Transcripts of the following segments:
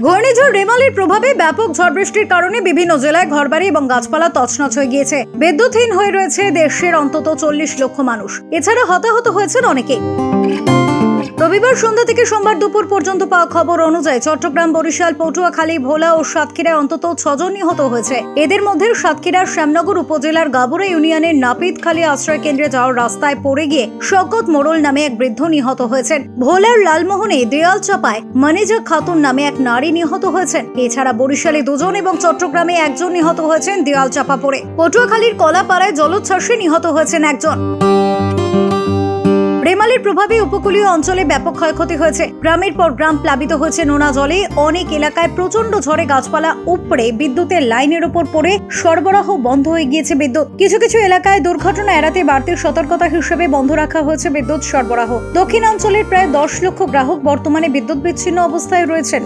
ঘূর্ণিঝড় রেমালের প্রভাবে ব্যাপক ঝড় বৃষ্টির কারণে বিভিন্ন জেলায় ঘরবাড়ি এবং গাছপালা তছনছ হয়ে গিয়েছে। বিদ্যুৎহীন হয়ে রয়েছে দেশের অন্তত 40 লক্ষ মানুষ। এছাড়া হতাহত হয়েছেন অনেকে। রবিবার সন্ধ্যা থেকে সোমবার দুপুর পর্যন্ত পাওয়া খবর অনুযায়ী চট্টগ্রাম, বরিশাল, পটুয়াখালী, ভোলা ও সাতক্ষীরায় অন্তত 6 জন নিহত হয়েছে। এদের মধ্যে সাতক্ষীরার শ্যামনগর উপজেলার গাবুরা ইউনিয়নের নাপিতখালী আশ্রয় কেন্দ্রে যাওয়ার রাস্তায় পড়ে গিয়ে শওকত মোড়ল নামে এক বৃদ্ধ নিহত হয়েছেন। ভোলার লালমোহনে দেয়াল চাপায় মানিজা খাতুন নামে এক নারী নিহত হয়েছেন। এছাড়া বরিশালে 2 জন এবং চট্টগ্রামে 1 জন নিহত হয়েছেন দেয়াল চাপা পড়ে। পটুয়াখালীর কলাপাড়ায় জলোচ্ছ্বাসে নিহত হয়েছেন 1 জন। রেমালের প্রভাবে উপকূলীয় অঞ্চলে ব্যাপক ক্ষয়ক্ষতি হয়েছে। গ্রামের পর গ্রাম প্লাবিত হয়েছে নোনা জলে। অনেক এলাকায় প্রচন্ড ঝড়ে গাছপালা উপড়ে বিদ্যুতের লাইনের উপর পড়ে সরবরাহ বন্ধ হয়ে গিয়েছে বিদ্যুৎ। কিছু কিছু এলাকায় দুর্ঘটনা এড়াতে বাড়তি সতর্কতা হিসেবে বন্ধ রাখা হয়েছে বিদ্যুৎ সরবরাহ। দক্ষিণাঞ্চলের প্রায় 10 লক্ষ গ্রাহক বর্তমানে বিদ্যুৎ বিচ্ছিন্ন অবস্থায় রয়েছেন।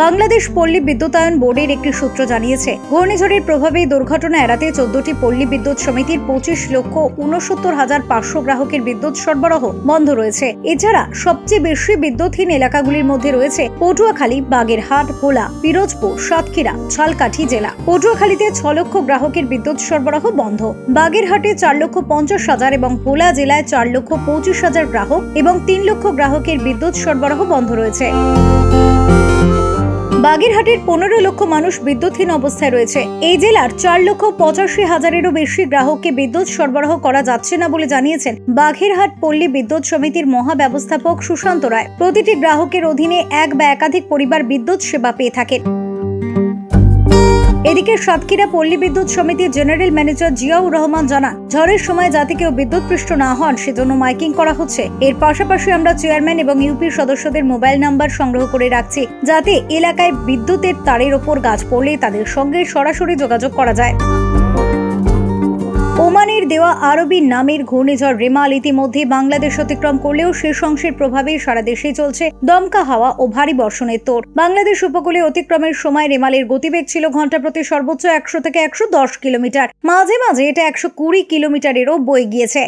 বাংলাদেশ পল্লী বিদ্যুতায়ন বোর্ডের একটি সূত্র জানিয়েছে, ঘূর্ণিঝড়ের প্রভাবে দুর্ঘটনা এড়াতে 14টি পল্লী বিদ্যুৎ সমিতির 25,69,500 গ্রাহকের বিদ্যুৎ সরবরাহ বন্ধ রয়েছে। এছাড়া সবচেয়ে বেশি বিদ্যুৎহীন এলাকাগুলির মধ্যে রয়েছে পটুয়াখালী, বাগেরহাট, ভোলা, পিরোজপুর, সাতক্ষীরা, ঝালকাঠি জেলা। পটুয়াখালীতে 6 লক্ষ গ্রাহকের বিদ্যুৎ সরবরাহ বন্ধ। বাগেরহাটে 4,50,000 এবং ভোলা জেলায় 4,25,000 গ্রাহক এবং 3 লক্ষ গ্রাহকের বিদ্যুৎ সরবরাহ বন্ধ রয়েছে। বাগেরহাটের 15 লক্ষ মানুষ বিদ্যুৎহীন অবস্থায় রয়েছে। এই জেলার 4,85,000-এরও বেশি গ্রাহককে বিদ্যুৎ সরবরাহ করা যাচ্ছে না বলে জানিয়েছেন বাগেরহাট পল্লী বিদ্যুৎ সমিতির মহাব্যবস্থাপক সুশান্ত রায়। প্রতিটি গ্রাহকের অধীনে এক বা একাধিক পরিবার বিদ্যুৎ সেবা পেয়ে থাকেন। এদিকে সাতক্ষীরা পল্লী বিদ্যুৎ সমিতির জেনারেল ম্যানেজার জিয়াউর রহমান জানান, ঝড়ের সময় যাতে কেউ বিদ্যুৎপৃষ্ট না হন সেজন্য মাইকিং করা হচ্ছে। এর পাশাপাশি আমরা চেয়ারম্যান এবং ইউপি সদস্যদের মোবাইল নাম্বার সংগ্রহ করে রাখছি, যাতে এলাকায় বিদ্যুতের তারের ওপর গাছ পড়লে তাদের সঙ্গে সরাসরি যোগাযোগ করা যায়। ওমানের দেওয়া আরবি নামের ঘূর্ণিঝড় রেমাল ইতিমধ্যে বাংলাদেশ অতিক্রম করলেও শেষ অংশের প্রভাবে সারা দেশে চলছে দমকা হাওয়া ও ভারী বর্ষণের তোড়। বাংলাদেশ উপকূলে অতিক্রমের সময় রেমালের গতিবেগ ছিল ঘন্টা প্রতি সর্বোচ্চ 100 থেকে 110 কিলোমিটার। মাঝে মাঝে এটা 120 কিলোমিটারেরও বয়ে গিয়েছে।